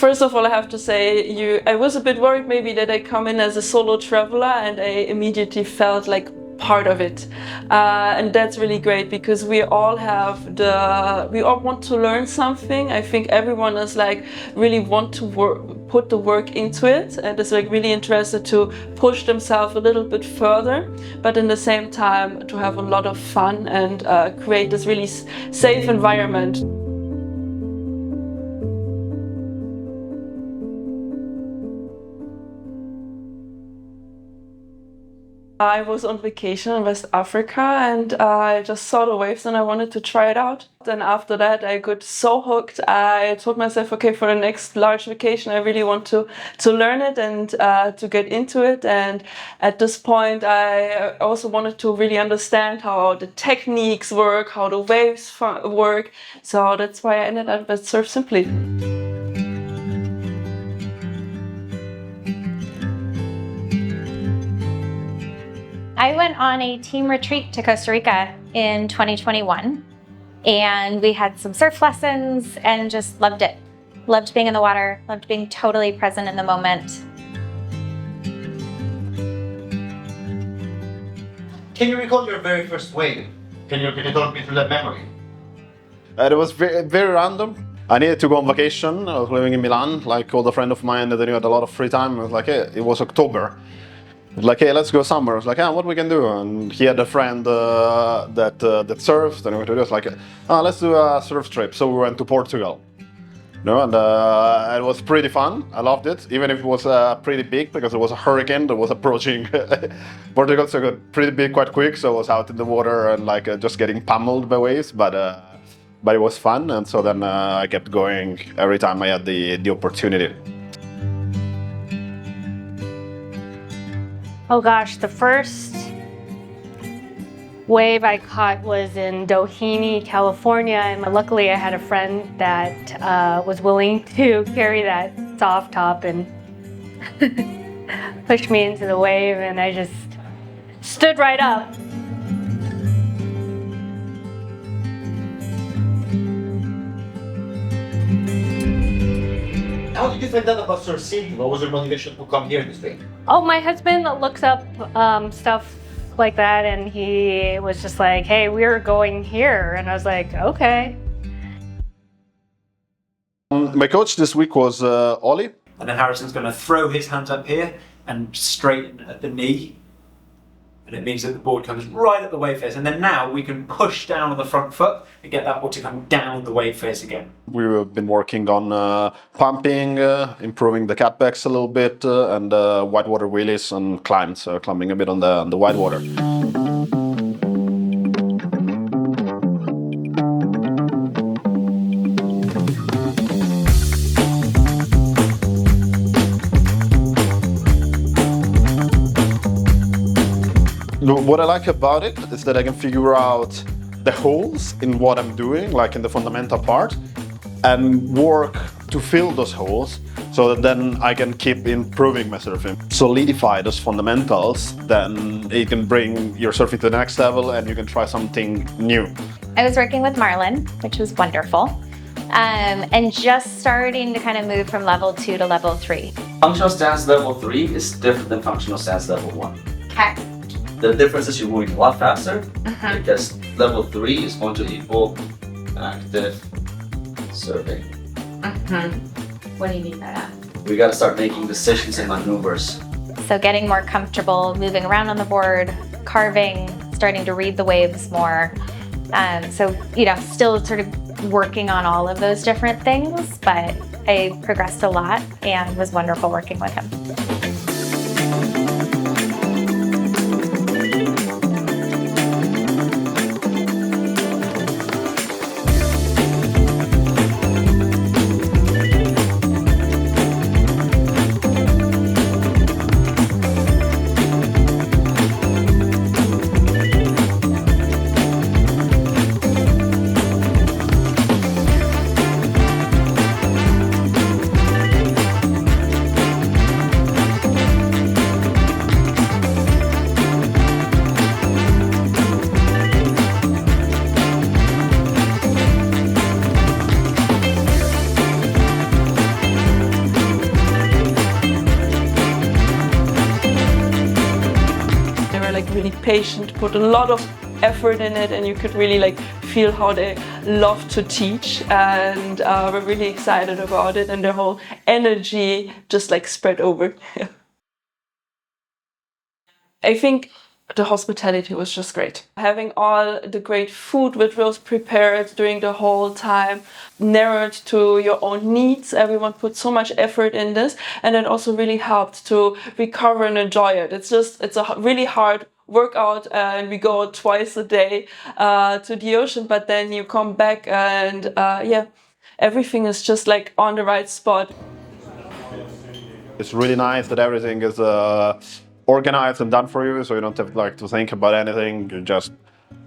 First of all, I have to say, I was a bit worried maybe that I come in as a solo traveler, and I immediately felt like part of it, and that's really great because we all want to learn something. I think everyone is like really want to put the work into it, and is like really interested to push themselves a little bit further, but in the same time to have a lot of fun and create this really safe environment. I was on vacation in West Africa, and I just saw the waves and I wanted to try it out. Then after that I got so hooked. I told myself, okay, for the next large vacation I really want to learn it and to get into it. And at this point I also wanted to really understand how the techniques work, how the waves work. So that's why I ended up at Surf Simply. I went on a team retreat to Costa Rica in 2021, and we had some surf lessons and just loved it. Loved being in the water, loved being totally present in the moment. Can you recall your very first wave? Can you talk me through that memory? It was very, very random. I needed to go on vacation. I was living in Milan, like called a friend of mine that knew had a lot of free time. I was like, hey, it was October. Like, hey, let's go somewhere. I was like, what we can do? And he had a friend that surfs, and we went to do. I was like, let's do a surf trip. So we went to Portugal. And it was pretty fun. I loved it, even if it was pretty big because it was a hurricane that was approaching Portugal. So it got pretty big quite quick. So I was out in the water and like just getting pummeled by waves, but it was fun. And so then I kept going every time I had the opportunity. Oh gosh, the first wave I caught was in Doheny, California, and luckily I had a friend that was willing to carry that soft top and push me into the wave, and I just stood right up. How did you find out about Surf Simply? What was your motivation to come here this day? Oh, my husband looks up stuff like that, and he was just like, hey, we're going here. And I was like, okay. My coach this week was Ollie. And then Harrison's going to throw his hands up here and straighten at the knee. And it means that the board comes right at the wave face. And then now we can push down on the front foot and get that board to come down the wave face again. We've been working on pumping, improving the cutbacks a little bit, and whitewater wheelies and climbs, climbing a bit on the whitewater. What I like about it is that I can figure out the holes in what I'm doing, like in the fundamental part, and work to fill those holes so that then I can keep improving my surfing. Solidify those fundamentals, then it can bring your surfing to the next level and you can try something new. I was working with Marlon, which was wonderful, and just starting to kind of move from level 2 to level 3. Functional stance level 3 is different than functional stance level 1. Okay. The difference is you're moving a lot faster because level 3 is going to equal active surfing. What do you mean by that? We got to start making decisions and maneuvers. So getting more comfortable, moving around on the board, carving, starting to read the waves more. So, still sort of working on all of those different things, but I progressed a lot and was wonderful working with him. patient, put a lot of effort in it, and you could really like feel how they love to teach, and we're really excited about it, and the whole energy just like spread over. I think the hospitality was just great. Having all the great food which was prepared during the whole time, narrowed to your own needs. Everyone put so much effort in this, and it also really helped to recover and enjoy it. It's a really hard workout, and we go twice a day to the ocean, but then you come back and yeah, everything is just like on the right spot. It's really nice that everything is organized and done for you, so you don't have like to think about anything. You just,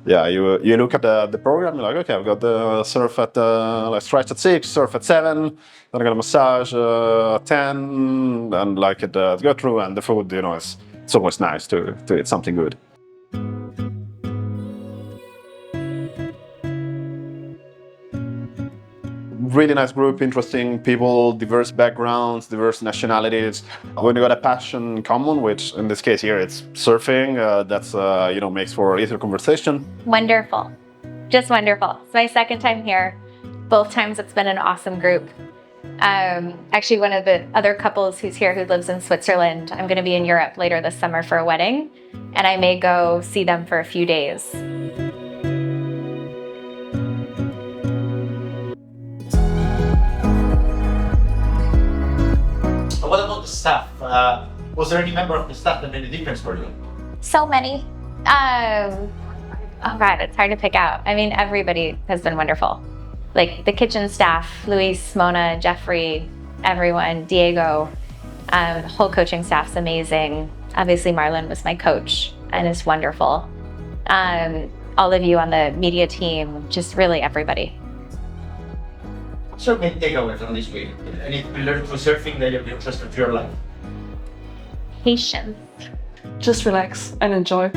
yeah, you look at the program. You're like, okay, I've got the surf at like stretch at 6, surf at 7, then I got a massage at 10, and like it go through, and the food, you know, it's always nice to eat something good. Really nice group, interesting people, diverse backgrounds, diverse nationalities. When you got a passion in common, which in this case here it's surfing, that's you know, makes for easier conversation. Wonderful, just wonderful. It's my second time here. Both times it's been an awesome group. Actually, one of the other couples who's here who lives in Switzerland, I'm going to be in Europe later this summer for a wedding, and I may go see them for a few days. What about the staff? Was there any member of the staff that made a difference for you? So many. Oh God, it's hard to pick out. I mean, everybody has been wonderful. Like the kitchen staff, Luis, Mona, Jeffrey, everyone, Diego, the whole coaching staff's amazing. Obviously, Marlon was my coach and is wonderful. All of you on the media team, just really everybody. What's your main takeaway from this week? Anything you learned through surfing that you've been trusted to your life? Patience. Just relax and enjoy.